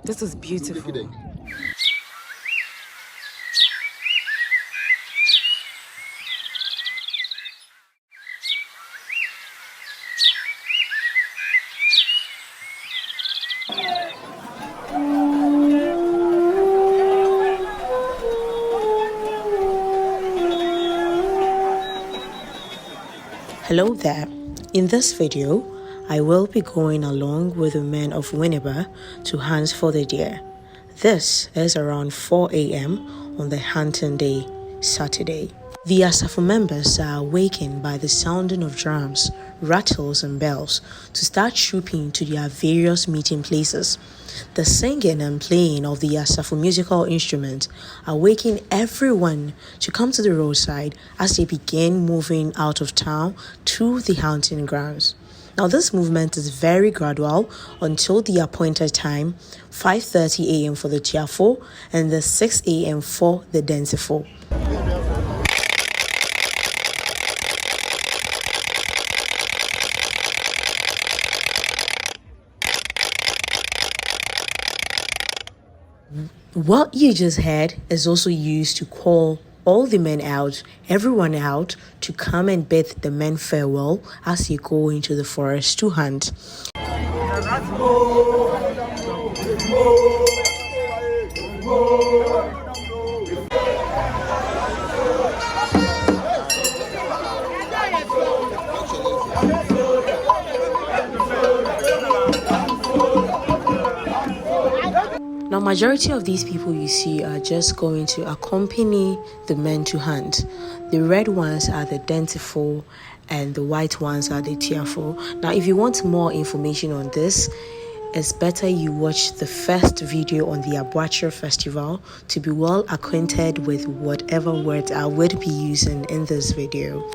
This is beautiful. Hello there. In this video, I will be going along with the men of WINNEBA to hunt for the deer. This is around 4 a.m. on the hunting day, Saturday. The Asafo members are awakened by the sounding of drums, rattles and bells to start trooping to their various meeting places. The singing and playing of the Asafo musical instrument awaken everyone to come to the roadside as they begin moving out of town to the hunting grounds. Now this movement is very gradual until the appointed time, 5:30 a.m. for the Tiafo and the 6 a.m. for the Densifo. What you just heard is also used to call all the men out, everyone out, to come and bid the men farewell as they go into the forest to hunt. Now, majority of these people you see are just going to accompany the men to hunt. The red ones are the Dentifo and the white ones are the Tiafo. Now, if you want more information on this, it's better you watch the first video on the Aboakyer Festival to be well acquainted with whatever words I would be using in this video.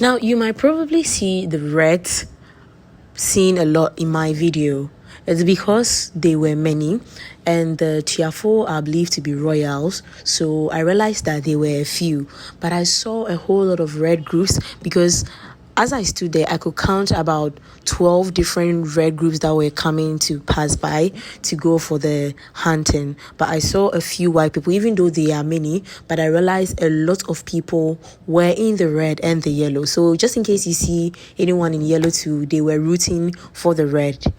Now, you might probably see the reds seen a lot in my video. It's because they were many and the Tiafo are believed to be royals, so I realized that they were a few, but I saw a whole lot of red groups because as I stood there, I could count about 12 different red groups that were coming to pass by to go for the hunting. But I saw a few white people, even though they are many, but I realized a lot of people were in the red and the yellow. So just in case you see anyone in yellow too, they were rooting for the red.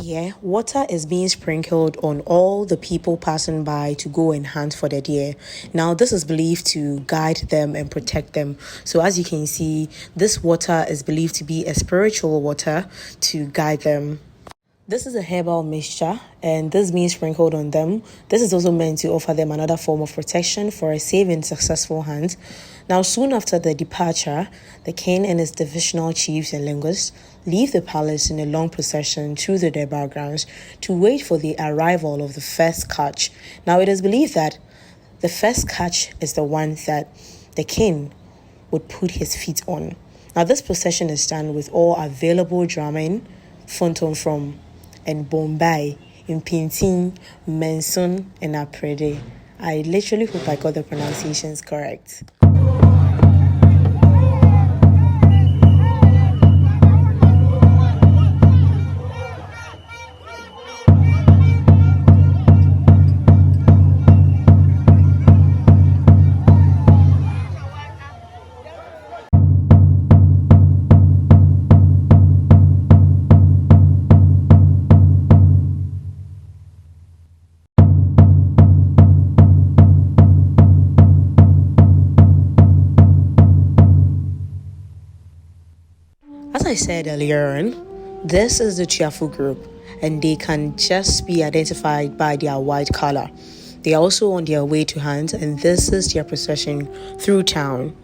Here, water is being sprinkled on all the people passing by to go and hunt for the deer. Now, this is believed to guide them and protect them. So as you can see, this water is believed to be a spiritual water to guide them. This is a herbal mixture and this being sprinkled on them. This is also meant to offer them another form of protection for a safe and successful hunt. Now, soon after the departure, the king and his divisional chiefs and linguists leave the palace in a long procession to the Durbar grounds to wait for the arrival of the first catch. Now, it is believed that the first catch is the one that the king would put his feet on. Now, this procession is done with all available drumming, Fonton from and Bombay, in Pintin, Menson, and Aprede. I literally hope I got the pronunciations correct. I said earlier on, this is the Chiafu group, and they can just be identified by their white color. They are also on their way to hunt, and this is their procession through town.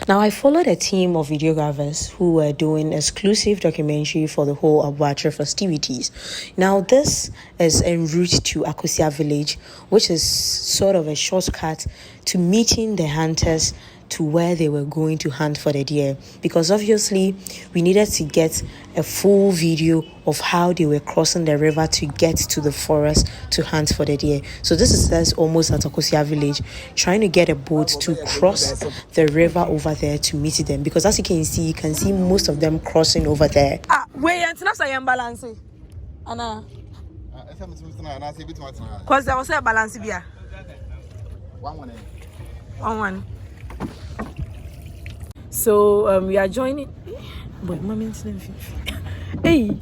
Now, I followed a team of videographers who were doing exclusive documentary for the whole Aboakyer festivities. Now, this is en route to Akosia village, which is sort of a shortcut to meeting the hunters to where they were going to hunt for the deer, because obviously we needed to get a full video of how they were crossing the river to get to the forest to hunt for the deer. So this is us almost at Akosia village, trying to get a boat to cross the river over there to meet them, because as you can see most of them crossing over there. Wait, until I am balancing. Anna, because there was a balance here. One. So we are joining. Boy, mommy, hey.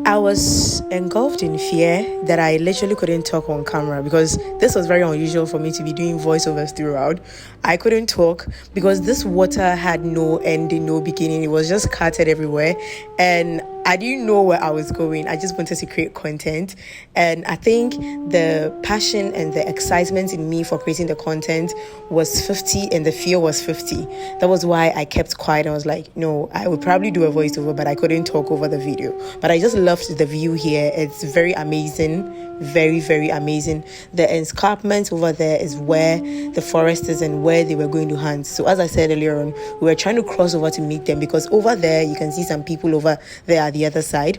I was engulfed in fear that I literally couldn't talk on camera, because this was very unusual for me to be doing voiceovers throughout. I couldn't talk because this water had no ending, no beginning. It was just scattered everywhere, and I didn't know where I was going. I just wanted to create content, and I think the passion and the excitement in me for creating the content was 50 and the fear was 50. That was why I kept quiet. I was like, no, I would probably do a voiceover, but I couldn't talk over the video. But I just loved the view here. It's very amazing, very, very amazing. The escarpment over there is where the forest is and where they were going to hunt. So as I said earlier on, we were trying to cross over to meet them, because over there you can see some people over there at the other side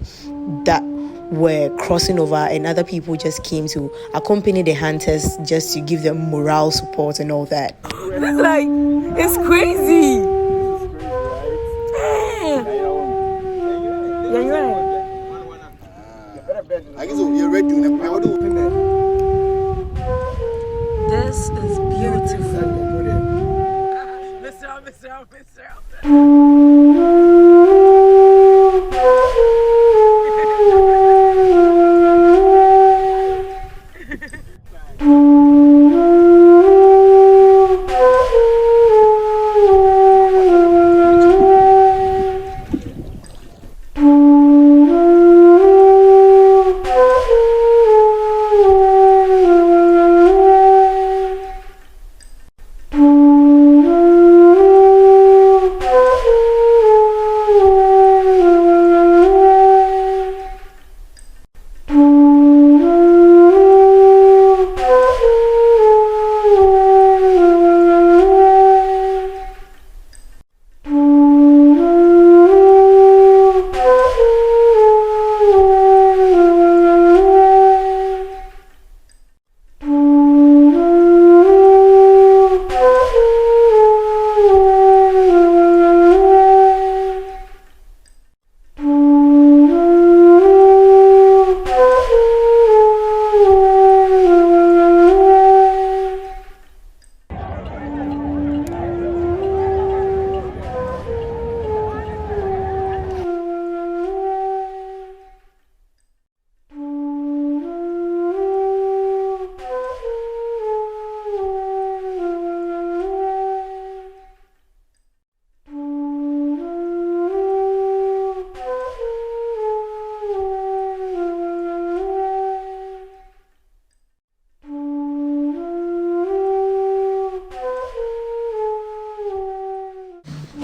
that were crossing over, and other people just came to accompany the hunters just to give them morale support and all that. It's like, it's crazy. Yeah, you're right. I guess you're ready to open it. This is beautiful. Mr.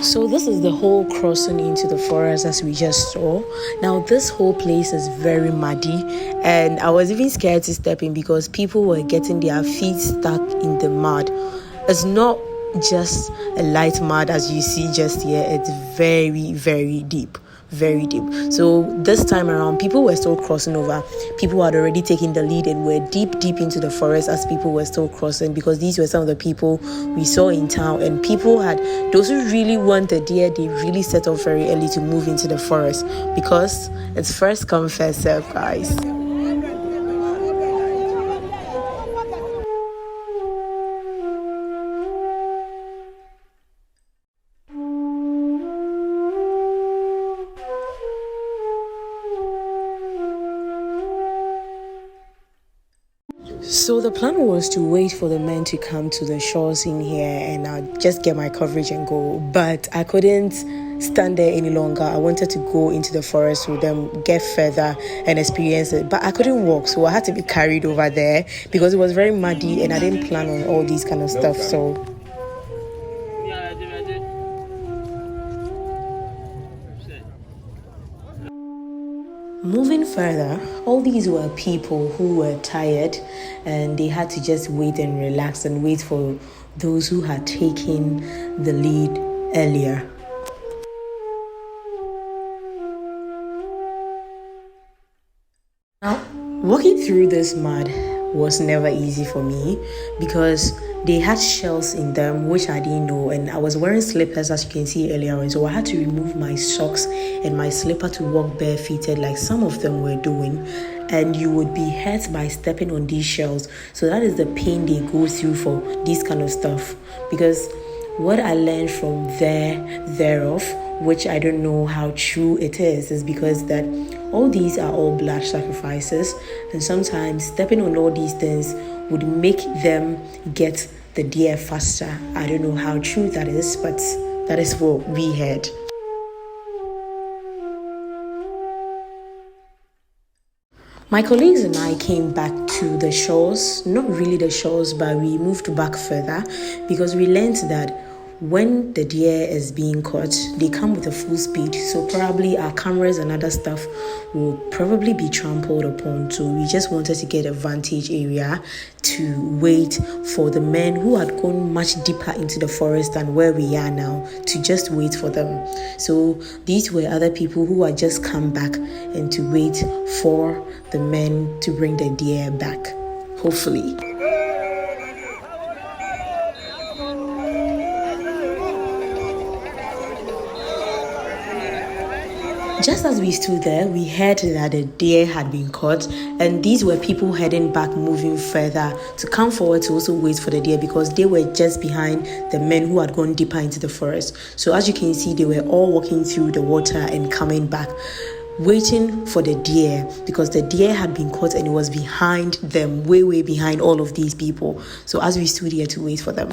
So this is the whole crossing into the forest as we just saw. Now this whole place is very muddy, and I was even scared to step in because people were getting their feet stuck in the mud. It's not just a light mud as you see just here. It's very, very deep. Very deep. So this time around, people were still crossing over. People had already taken the lead and were deep into the forest as people were still crossing, because these were some of the people we saw in town. And people had, those who really want the deer, they really set off very early to move into the forest, because it's first come first serve, guys. So the plan was to wait for the men to come to the shores in here and I'll just get my coverage and go. But I couldn't stand there any longer. I wanted to go into the forest with them, get further and experience it. But I couldn't walk, so I had to be carried over there because it was very muddy and I didn't plan on all these kind of stuff. So moving further, all these were people who were tired and they had to just wait and relax and wait for those who had taken the lead earlier. Now, walking through this mud was never easy for me because they had shells in them, which I didn't know, and I was wearing slippers as you can see earlier on, so I had to remove my socks and my slipper to walk barefooted like some of them were doing, and you would be hurt by stepping on these shells. So that is the pain they go through for this kind of stuff. Because what I learned from thereof, which I don't know how true it is because that all these are all blood sacrifices, and sometimes stepping on all these things would make them get the deer faster. I don't know how true that is, but that is what we heard. My colleagues and I came back to the shores, not really the shores, but we moved back further because we learned that when the deer is being caught, they come with a full speed, so probably our cameras and other stuff will probably be trampled upon. So we just wanted to get a vantage area to wait for the men who had gone much deeper into the forest than where we are now, to just wait for them. So these were other people who had just come back and to wait for the men to bring the deer back, hopefully. Just as we stood there, we heard that the deer had been caught, and these were people heading back, moving further to come forward to also wait for the deer because they were just behind the men who had gone deeper into the forest. So as you can see, they were all walking through the water and coming back, waiting for the deer because the deer had been caught and it was behind them, way behind all of these people. So as we stood here to wait for them.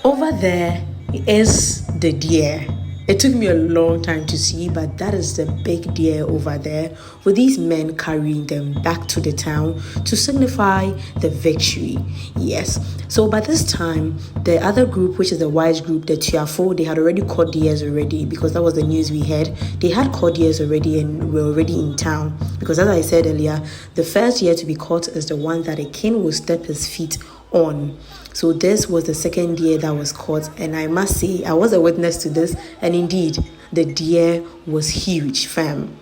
Over there is the deer. It took me a long time to see, but that is the big deer over there with these men carrying them back to the town to signify the victory. Yes. So by this time, the other group, which is the white group, the Asafo, they had already caught deers already because that was the news we had. They had caught deers already and were already in town because, as I said earlier, the first deer to be caught is the one that a king will step his feet on. So this was the second deer that was caught, and I must say I was a witness to this, and indeed the deer was huge, fam.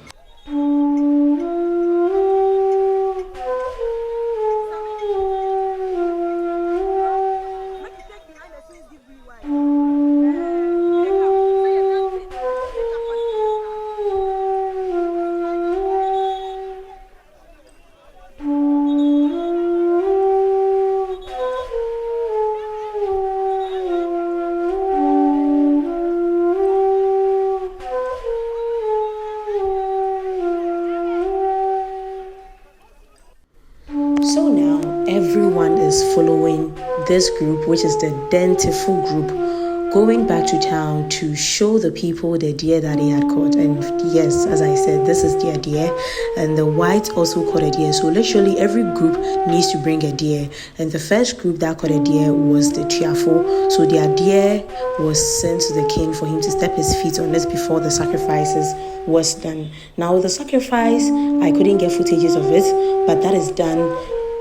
this group, which is the Dentifu group, going back to town to show the people the deer that they had caught. And yes, as I said, this is their deer, and the whites also caught a deer. So literally every group needs to bring a deer, and the first group that caught a deer was the Tiafo. So their deer was sent to the king for him to step his feet on it before the sacrifices was done. Now with the sacrifice, I couldn't get footages of it, but that is done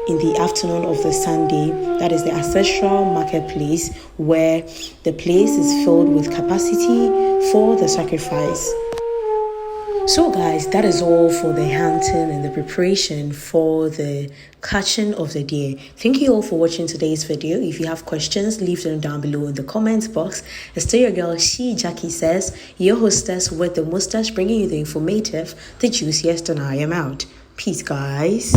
in the afternoon of the Sunday. That is the ancestral marketplace, where the place is filled with capacity for the sacrifice. So guys, that is all for the hunting and the preparation for the catching of the deer. Thank you all for watching today's video. If you have questions, leave them down below in the comments box. It's still your girl SHEJACKIESAYS, your hostess with the mustache, bringing you the informative, the juiciest, and I am out. Peace guys.